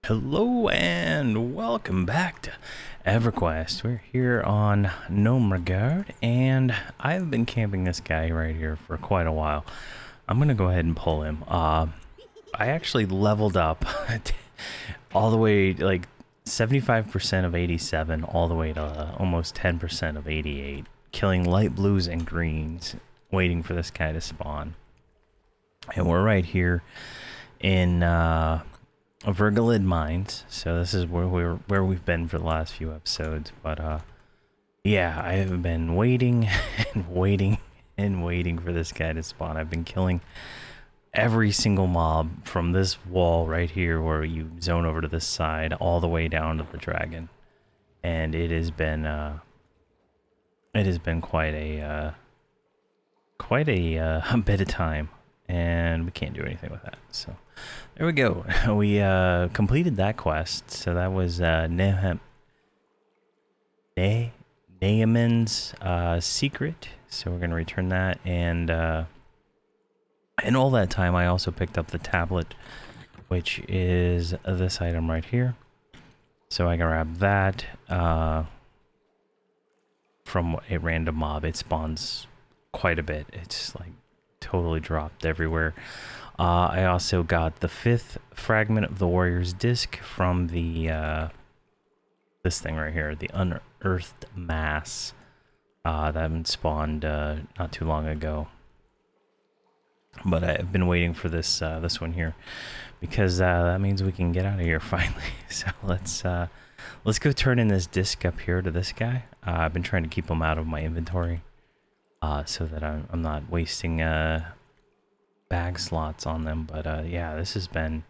Hello and welcome back to Everquest. We're here on Nomeregard, and I've been camping this guy right here for quite a while. I'm gonna go ahead and pull him. I actually leveled up all the way, like 75% of 87, all the way to almost 10% of 88, killing light blues and greens, waiting for this guy to spawn. And we're right here in Vergalid Mines, so this is where we've been for the last few episodes. But yeah, I have been waiting and waiting and waiting for this guy to spawn. I've been killing every single mob from this wall right here, where you zone over to this side, all the way down to the dragon, and it has been quite a bit of time, and we can't do anything with that. So there we go. We completed that quest. So that was Naaman's secret. So we're gonna return that, and all that time I also picked up the tablet, which is this item right here. So I can grab that from a random mob. It spawns quite a bit. It's like totally dropped everywhere. I also got the 5th fragment of the warrior's disc from the this thing right here, the unearthed mass that spawned not too long ago. But I've been waiting for this this one here, because that means we can get out of here finally. So let's go turn in this disc up here to this guy. I've been trying to keep him out of my inventory, so that I'm not wasting bag slots on them. But yeah, this has been,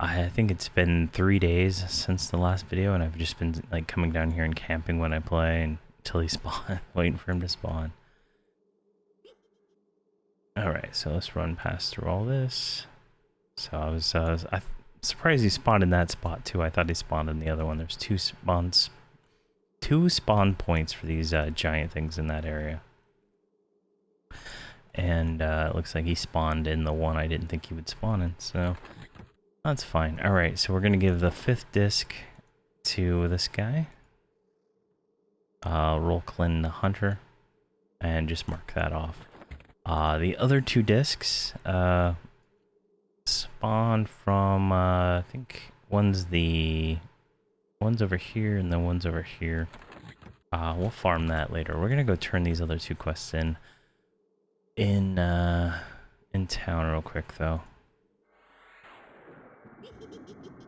I think it's been 3 days since the last video, and I've just been like coming down here and camping when I play until he spawns, waiting for him to spawn. Alright, so let's run past through all this. So I'm surprised he spawned in that spot too. I thought he spawned in the other one. There's two spawn points for these giant things in that area. And it looks like he spawned in the one I didn't think he would spawn in, so that's fine. Alright, so we're going to give the 5th disc to this guy. Rolklin the Hunter, and just mark that off. The other 2 discs spawned from, I think one's over here and the one's over here. We'll farm that later. We're going to go turn these other 2 quests in town real quick though.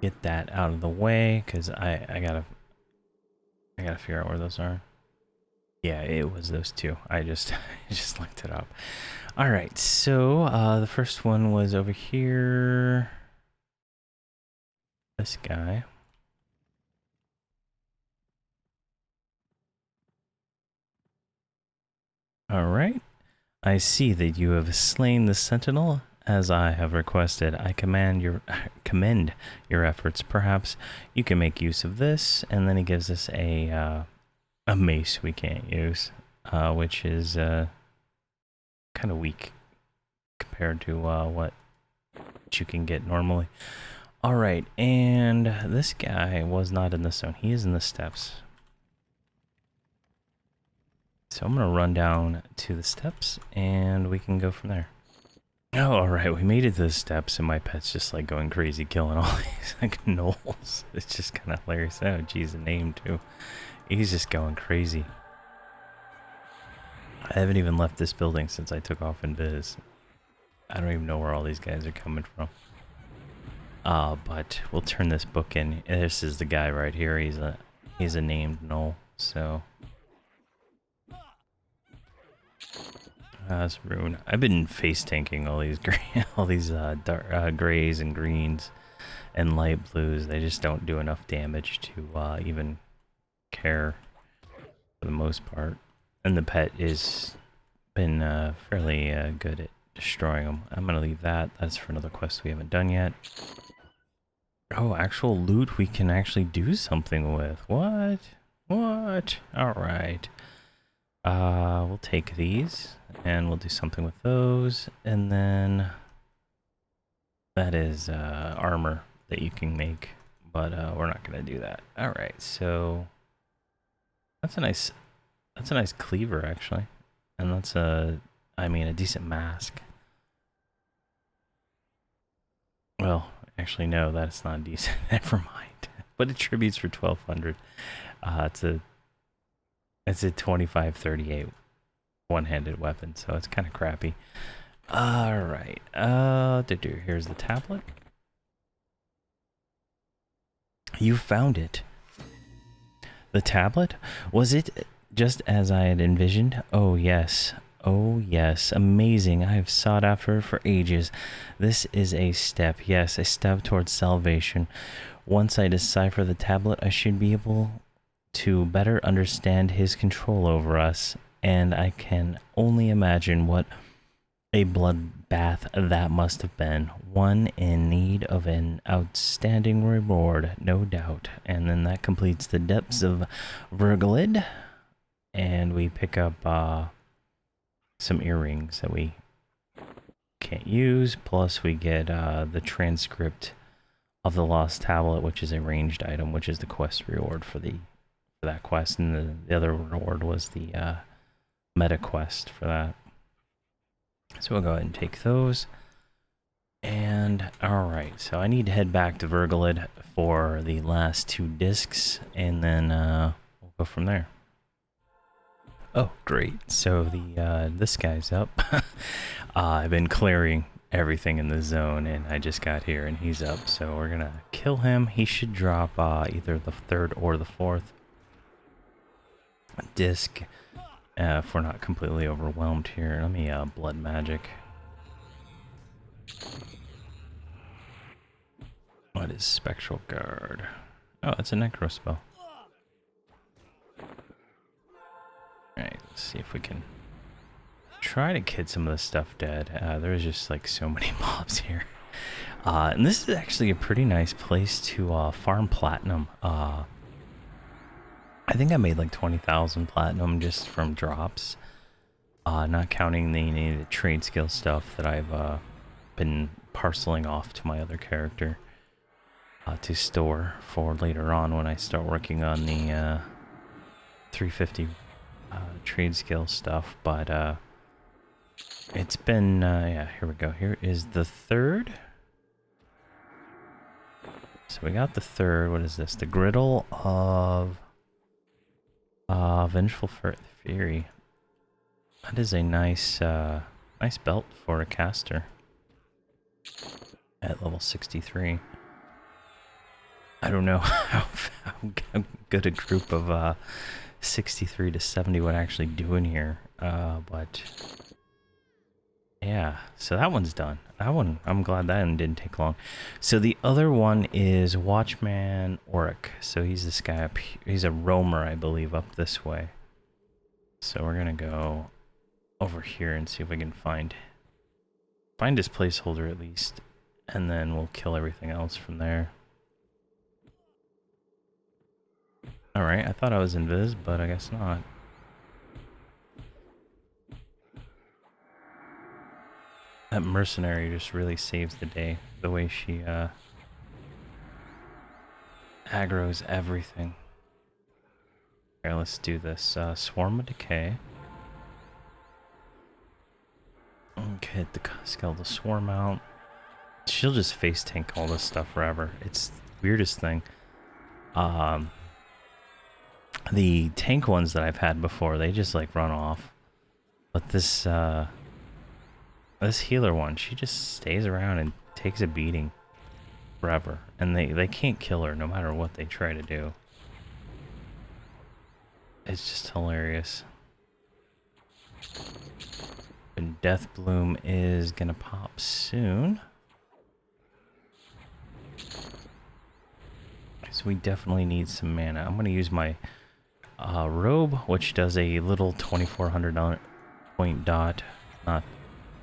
Get that out of the way, because I gotta figure out where those are. Yeah, it was those 2. I just looked it up. All right, so the first one was over here. This guy. All right. I see that you have slain the Sentinel, as I have requested. I commend your efforts. Perhaps you can make use of this. And then he gives us a mace we can't use, which is kind of weak compared to what you can get normally. All right, and this guy was not in the zone. He is in the steppes. So I'm going to run down to the steps, and we can go from there. Oh, alright, we made it to the steps, and my pet's just like going crazy, killing all these like gnolls. It's just kind of hilarious. Oh, geez, the name too. He's just going crazy. I haven't even left this building since I took off in Biz. I don't even know where all these guys are coming from. But we'll turn this book in. This is the guy right here. He's a named gnoll, so... That's Rune. I've been face tanking all these dark grays and greens and light blues. They just don't do enough damage to even care for the most part. And the pet is been fairly good at destroying them. I'm gonna leave that. That's for another quest we haven't done yet. Oh, actual loot we can actually do something with. What? What? All right. We'll take these and we'll do something with those, and then that is armor that you can make. but we're not gonna do that. All right, so that's a nice cleaver actually, and that's a decent mask. Well, actually no, that's not decent. Never mind. But it tributes for 1200. It's a 2538 one-handed weapon, so it's kind of crappy. All right. Here's the tablet. You found it. The tablet? Was it just as I had envisioned? Oh yes. Oh yes. Amazing. I have sought after it for ages. This is a step. Yes, a step towards salvation. Once I decipher the tablet, I should be able to better understand his control over us, and I can only imagine what a bloodbath that must have been. One in need of an outstanding reward, no doubt. And then that completes the depths of Vergalid, and we pick up some earrings that we can't use, plus we get the transcript of the lost tablet, which is a ranged item, which is the quest reward for that quest, and the other reward was the meta quest for that. So we'll go ahead and take those. And alright, so I need to head back to Vergalid for the last 2 discs, and then we'll go from there. Oh, great. So this guy's up. I've been clearing everything in the zone, and I just got here, and he's up. So we're gonna kill him. He should drop either the 3rd or the 4th disc. If we're not completely overwhelmed here. Let me blood magic. What is spectral guard? Oh, it's a necro spell. Alright, let's see if we can try to kid some of this stuff dead. There's just like so many mobs here. And this is actually a pretty nice place to farm platinum. I think I made like 20,000 platinum just from drops, not counting the trade skill stuff that I've been parceling off to my other character to store for later on when I start working on the 350 trade skill stuff. But it's been, yeah, here we go. Here is the 3rd. So we got the 3rd. What is this? The Griddle of Vengeful Fury. That is a nice nice belt for a caster at level 63. I don't know how good a group of 63 to 70 would actually do in here, but yeah, so that one's done. That one, I'm glad that one didn't take long. So the other one is Watchman Oric. So he's this guy up here. He's a roamer, I believe, up this way. So we're gonna go over here and see if we can find his placeholder at least, and then we'll kill everything else from there. Alright, I thought I was invis, but I guess not. That mercenary just really saves the day, the way she aggroes everything. Here, let's do this. Swarm of Decay. Okay, hit the skeletal swarm out. She'll just face tank all this stuff forever. It's the weirdest thing. The tank ones that I've had before, they just like run off. But this this healer one, she just stays around and takes a beating forever. And they can't kill her no matter what they try to do. It's just hilarious. And Death Bloom is gonna pop soon. So we definitely need some mana. I'm gonna use my robe, which does a little 2,400 point dot.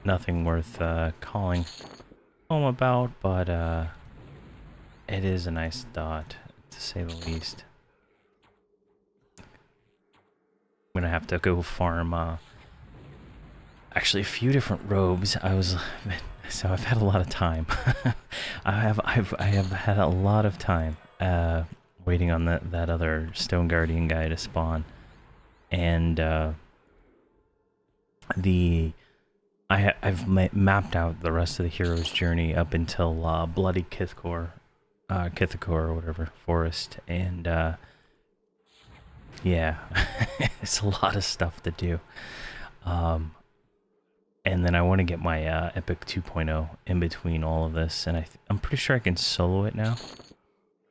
Nothing worth calling home about, but it is a nice dot, to say the least. I'm gonna have to go farm actually a few different robes. So I've had a lot of time. I have had a lot of time. waiting on that other Stone Guardian guy to spawn, and I've mapped out the rest of the hero's journey up until Bloody Kithkor, or whatever forest, and yeah, it's a lot of stuff to do. And then I want to get my Epic 2.0 in between all of this, and I'm pretty sure I can solo it now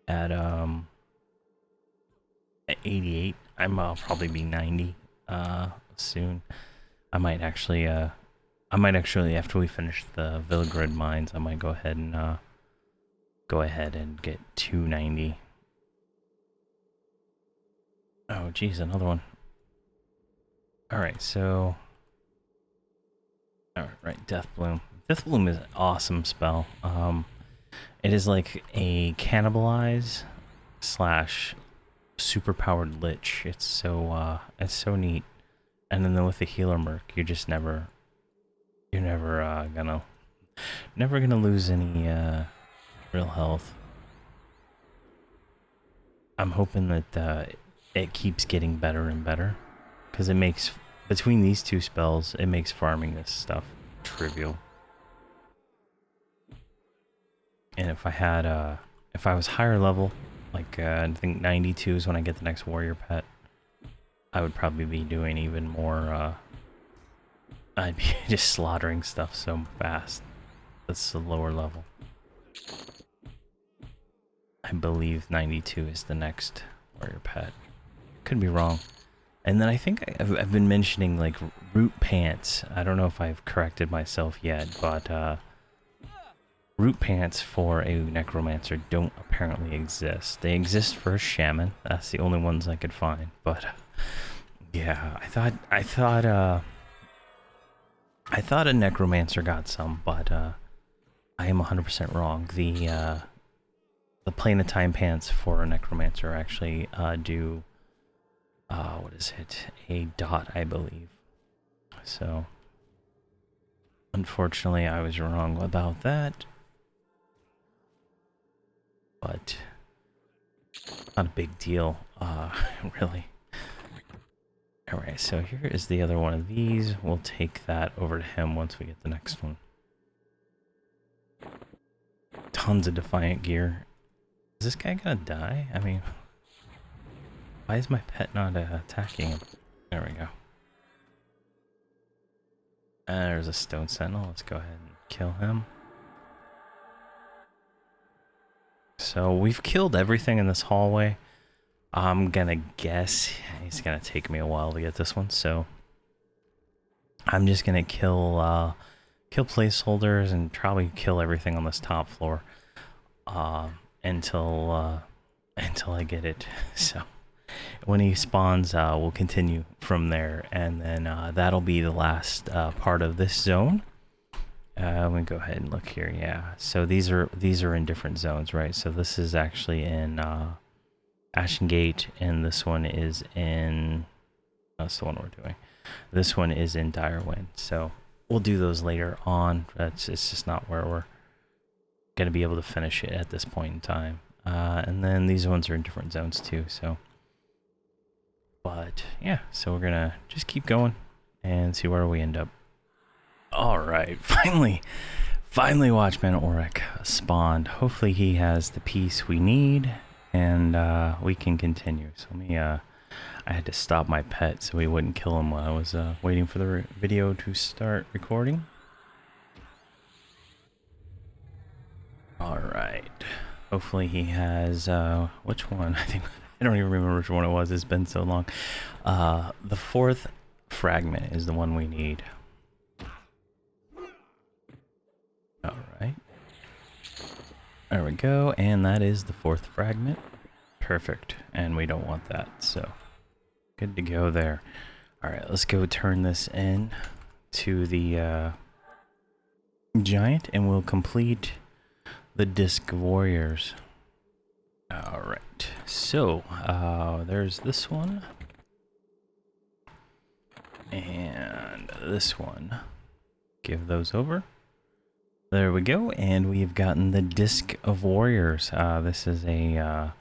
at 88. I'll probably be 90 soon. I might actually after we finish the Vergalid Mines, I might go ahead and get 290. Oh geez, another one. Alright, so alright, Death Bloom. Death Bloom is an awesome spell. It is like a cannibalize slash superpowered lich. It's so neat. And then with the healer merc, you're never gonna lose any real health. I'm hoping that it keeps getting better and better, because it makes, between these two spells, it makes farming this stuff trivial. And if I was higher level, like I think 92 is when I get the next warrior pet, I would probably be doing even more. I'd be just slaughtering stuff so fast. That's the lower level. I believe 92 is the next warrior pet. Could be wrong. And then I think I've been mentioning like root pants. I don't know if I've corrected myself yet, but root pants for a necromancer don't apparently exist. They exist for a shaman. That's the only ones I could find. But yeah, I thought a necromancer got some, but I am 100% wrong. The plane of time pants for a necromancer actually do what is it? A dot, I believe. So unfortunately, I was wrong about that. But not a big deal, really. Alright, so here is the other one of these. We'll take that over to him once we get the next one. Tons of Defiant gear. Is this guy gonna die? I mean, why is my pet not attacking him? There we go. There's a Stone Sentinel. Let's go ahead and kill him. So we've killed everything in this hallway. I'm gonna guess it's gonna take me a while to get this one, so I'm just gonna kill placeholders and probably kill everything on this top floor until I get it. So when he spawns, we'll continue from there, and then that'll be the last part of this zone. Let me go ahead and look here. Yeah, so these are in different zones, right? So this is actually in Ashen Gate, and this one is in, that's the one we're doing. This one is in Direwind. So we'll do those later on. It's just not where we're gonna be able to finish it at this point in time. And then these ones are in different zones too. So, but yeah, so we're gonna just keep going and see where we end up. All right, finally Watchman Auric spawned. Hopefully he has the piece we need, and we can continue. So let me, I had to stop my pet so he wouldn't kill him while I was waiting for the video to start recording. All right, hopefully he has, which one? I don't even remember which one it was. It's been so long. The fourth fragment is the one we need. All right, there we go, and that is the fourth fragment. Perfect, and we don't want that, so good to go there. All right, let's go turn this in to the giant, and we'll complete the Disc of Warriors. All right, so there's this one and this one. Give those over. There we go, and we've gotten the Disc of Warriors. This is a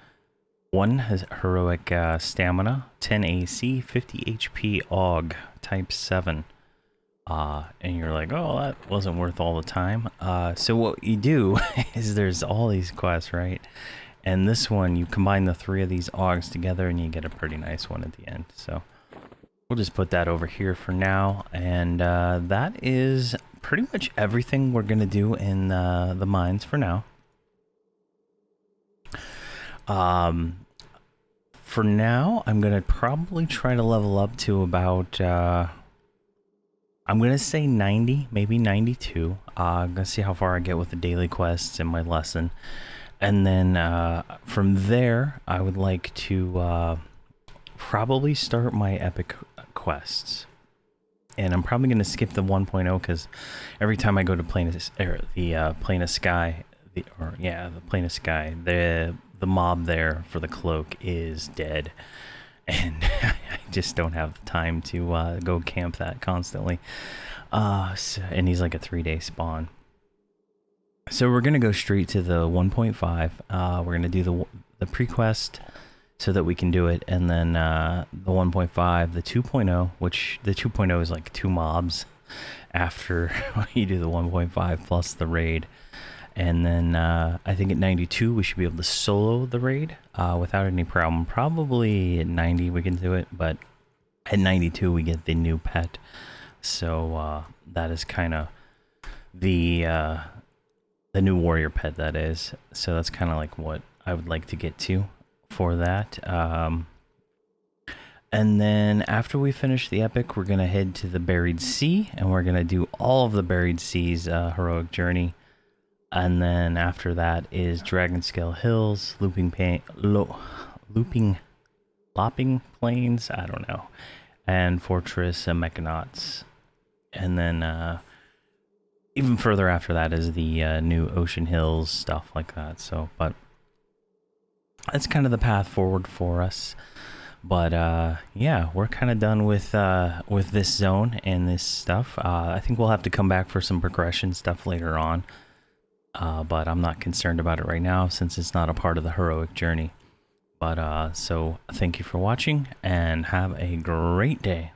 1 has heroic stamina, 10 AC, 50 HP AUG, type 7. And you're like, oh, that wasn't worth all the time. So what you do is there's all these quests, right? And this one, you combine the 3 of these AUGs together and you get a pretty nice one at the end. So we'll just put that over here for now. And that is pretty much everything we're going to do in the mines for now. For now, I'm going to probably try to level up to about, I'm going to say 90, maybe 92. I'm going to see how far I get with the daily quests and my lesson. And then from there, I would like to probably start my epic quests. And I'm probably going to skip the 1.0 because every time I go to plane of sky, the plane of sky, the mob there for the cloak is dead, and I just don't have the time to go camp that constantly. And he's like a 3-day spawn. So we're gonna go straight to the 1.5. We're gonna do the pre-quest so that we can do it, and then the 1.5, the 2.0, which the 2.0 is like 2 mobs after you do the 1.5 plus the raid. And then I think at 92 we should be able to solo the raid without any problem. Probably at 90 we can do it, but at 92 we get the new pet. So that is kind of the new warrior pet, that is. So that's kind of like what I would like to get to for that. And then after we finish the epic, we're going to head to the Buried Sea, and we're going to do all of the Buried Sea's heroic journey. And then after that is Dragonscale Hills, Lopping Plains, I don't know, and Fortress and Mechanauts. And then even further after that is the new Ocean Hills, stuff like that. So, but that's kind of the path forward for us. But yeah, we're kind of done with this zone and this stuff. I think we'll have to come back for some progression stuff later on. But I'm not concerned about it right now since it's not a part of the heroic journey. But so thank you for watching and have a great day.